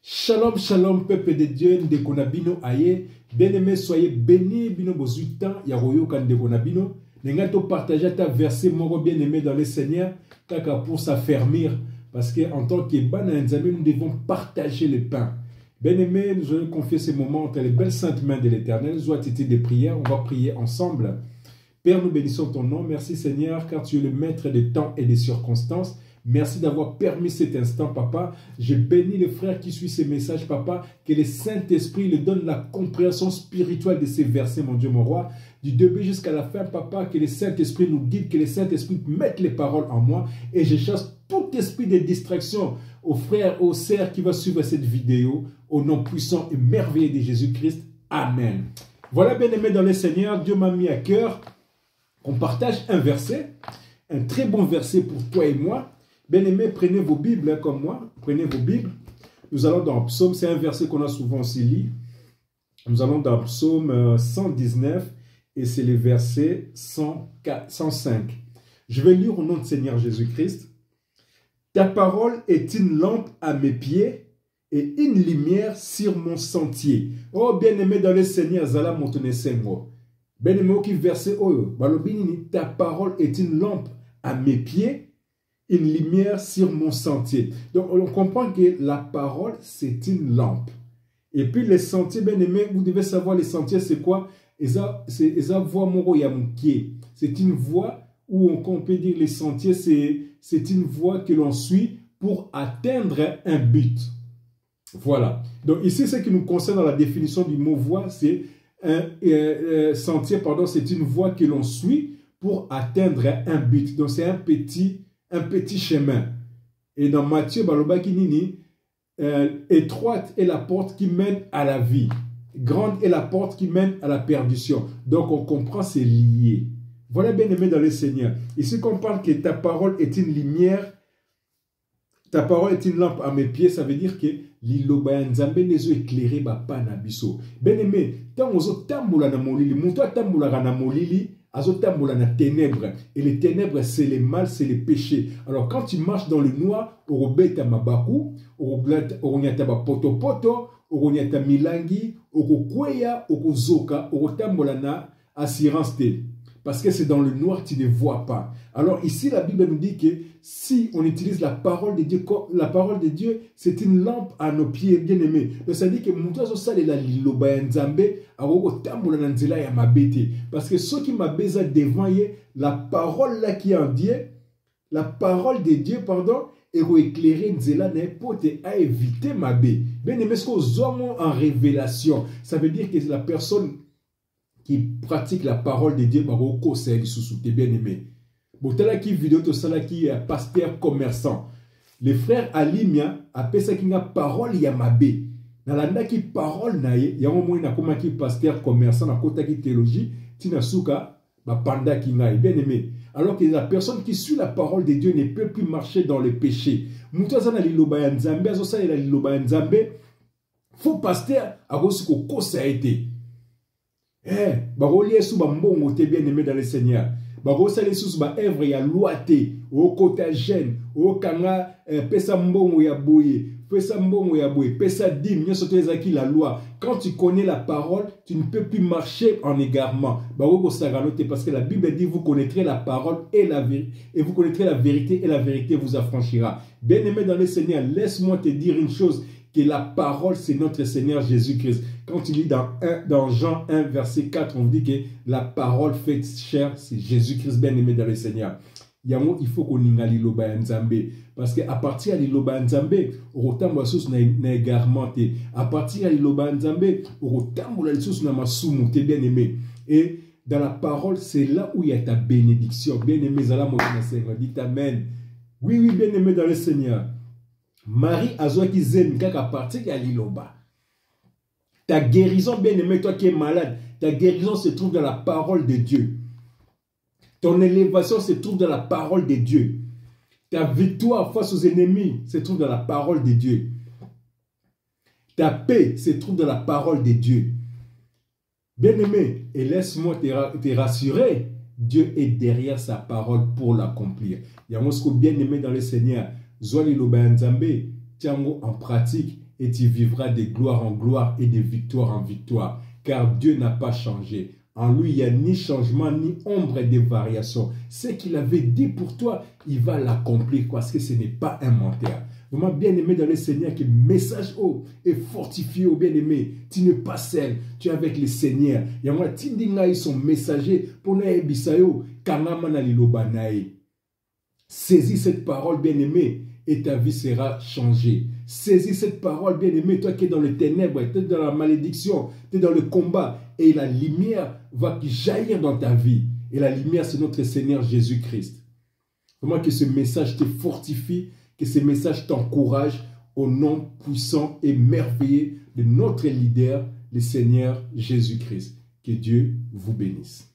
Shalom, shalom, peuple de Dieu, Ndekonabino aye. Bien-aimé, soyez bénis, bino bozuitan, yaroyo kan Ndekonabino. Nengato partager ta verset, moro bien-aimé dans le Seigneur, kaka pour s'affermir. Parce qu'en tant que bananzami, nous devons partager le pain. Bien-aimé, nous allons confier ces moments entre les belles saintes mains de l'Éternel. Soit été des prières, on va prier ensemble. Père, nous bénissons ton nom. Merci Seigneur, car tu es le maître des temps et des circonstances. Merci d'avoir permis cet instant, Papa. Je bénis le frère qui suit ces messages, Papa. Que le Saint-Esprit lui donne la compréhension spirituelle de ces versets, mon Dieu, mon roi. Du début jusqu'à la fin, Papa, que le Saint-Esprit nous guide, que le Saint-Esprit mette les paroles en moi. Et je chasse tout esprit de distraction aux frères, aux sœurs qui vont suivre cette vidéo. Au nom puissant et merveilleux de Jésus-Christ. Amen. Voilà, bien-aimé dans le Seigneur, Dieu m'a mis à cœur qu'on partage un verset, un très bon verset pour toi et moi. Bien-aimés, prenez vos Bibles hein, comme moi. Prenez vos Bibles. Nous allons dans Psaume. C'est un verset qu'on a souvent aussi lu. Nous allons dans Psaume 119 et c'est le verset 105. Je vais lire au nom de Seigneur Jésus-Christ. Ta parole est une lampe à mes pieds et une lumière sur mon sentier. Oh, bien-aimé dans le Seigneur, Zala Montonesengo. Bien-aimé, qui verset Oyo. Balobinini, ta parole est une lampe à mes pieds, une lumière sur mon sentier. Donc, on comprend que la parole, c'est une lampe. Et puis, les sentiers, bien aimés, vous devez savoir, les sentiers, c'est quoi? C'est voie moro yamukie. C'est une voie où on peut dire les sentiers, c'est une voie que l'on suit pour atteindre un but. Voilà. Donc, ici, ce qui nous concerne dans la définition du mot voie, c'est un sentier, pardon, c'est une voie que l'on suit pour atteindre un but. Donc, c'est un petit chemin. Et dans Matthieu, Baloba Kinini, étroite est la porte qui mène à la vie. Grande est la porte qui mène à la perdition. Donc on comprend, c'est lié. Voilà, bien aimé dans le Seigneur. Ici qu'on parle que ta parole est une lumière, ta parole est une lampe à mes pieds, ça veut dire que l'iloba nzambe nezo éclairé ba panabiso. Bien aimé, tant ozo tamboula na molili, muto tamboula na molili, azotamboula na ténèbres. Et les ténèbres, c'est le mal, c'est le péché. Alors, quand tu marches dans le noir, orobeta mabaku, oronyata ba poto, oronyata milangi, orokweya, orozoka, orotamboula na assurance te. Parce que c'est dans le noir, tu ne vois pas. Alors ici, la Bible nous dit que si on utilise la parole de Dieu, c'est une lampe à nos pieds, bien aimés. Donc ça dit que parce que ceux qui m'abaissent devant la parole là qui est en Dieu, la parole de Dieu, pardon, et éclairer Nzela n'importe à éviter ma bé. Bien aimé, ce qu'on en révélation, ça veut dire que la personne qui pratique la parole de Dieu, c'est bien aimé. Botala qui vidéo to sala qui est pasteur commerçant. Les frères Alimia appellent ça qui a parole yamabé. Dans la qui parole naie, ya au moins na comme qui pasteur commerçant na kota qui théologie, tina suka ba panda qui naie bien aimé. Alors que la personne qui suit la parole de Dieu ne peut plus marcher dans le péché. Mutoza na liloba ya Nzambe, azosa la liloba ya Nzambe. Faux pasteur a reçu ko ça a été. Baroli sous ba mbongo te bien aimé dans le Seigneur. Barosali sous ba œuvre ya loité, au cotagène, au kanga pesa mbongo ya boye, pesa mbongo ya boye, pesa dim, nyoso ezaki la loi. Quand tu connais la parole, tu ne peux plus marcher en égarement. Baroko saganote parce que la Bible dit vous connaîtrez la parole et la vérité et vous connaîtrez la vérité et la vérité vous affranchira. Bien-aimé dans le Seigneur, laisse-moi te dire une chose. Que la parole, c'est notre Seigneur Jésus-Christ. Quand tu lis dans Jean 1, verset 4, on dit que la parole faite chair, c'est Jésus-Christ bien-aimé dans le Seigneur. Il faut qu'on ait l'iloba nzambe. Parce qu'à partir de l'iloba nzambe, on retombe à sous na égarmenté. À partir de l'iloba nzambe, on retombe à sous na masumu, bien-aimé. Et dans la parole, c'est là où il y a ta bénédiction. Bien-aimé, Zala Motina Seigneur. Dites Amen. Oui, oui, bien-aimé dans le Seigneur. Marie Azoa qui zène à partir de l'iloba. Ta guérison, bien-aimé, toi qui es malade, ta guérison se trouve dans la parole de Dieu. Ton élévation se trouve dans la parole de Dieu. Ta victoire face aux ennemis se trouve dans la parole de Dieu. Ta paix se trouve dans la parole de Dieu. Bien-aimé, et laisse-moi te rassurer, Dieu est derrière sa parole pour l'accomplir. Il y a un bien-aimé dans le Seigneur. Zoli Loba Nzambe, tiens-moi en pratique et tu vivras de gloire en gloire et de victoire en victoire. Car Dieu n'a pas changé. En lui, il n'y a ni changement, ni ombre de variation. Ce qu'il avait dit pour toi, il va l'accomplir parce que ce n'est pas un menteur. Vraiment bien aimé dans le Seigneur, que le message est fortifié au bien aimé. Tu n'es pas seul, tu es avec le Seigneur. Il y a moi, Tindinga, ils sont messagers pour nous ebisayo, Kangamana Lilobanae. Saisis cette parole bien aimé et ta vie sera changée. Saisis cette parole bien aimé, toi qui es dans les ténèbres, tu es dans la malédiction, tu es dans le combat et la lumière va jaillir dans ta vie. Et la lumière, c'est notre Seigneur Jésus-Christ. Vraiment que ce message te fortifie, que ce message t'encourage au nom puissant et merveilleux de notre leader, le Seigneur Jésus-Christ. Que Dieu vous bénisse.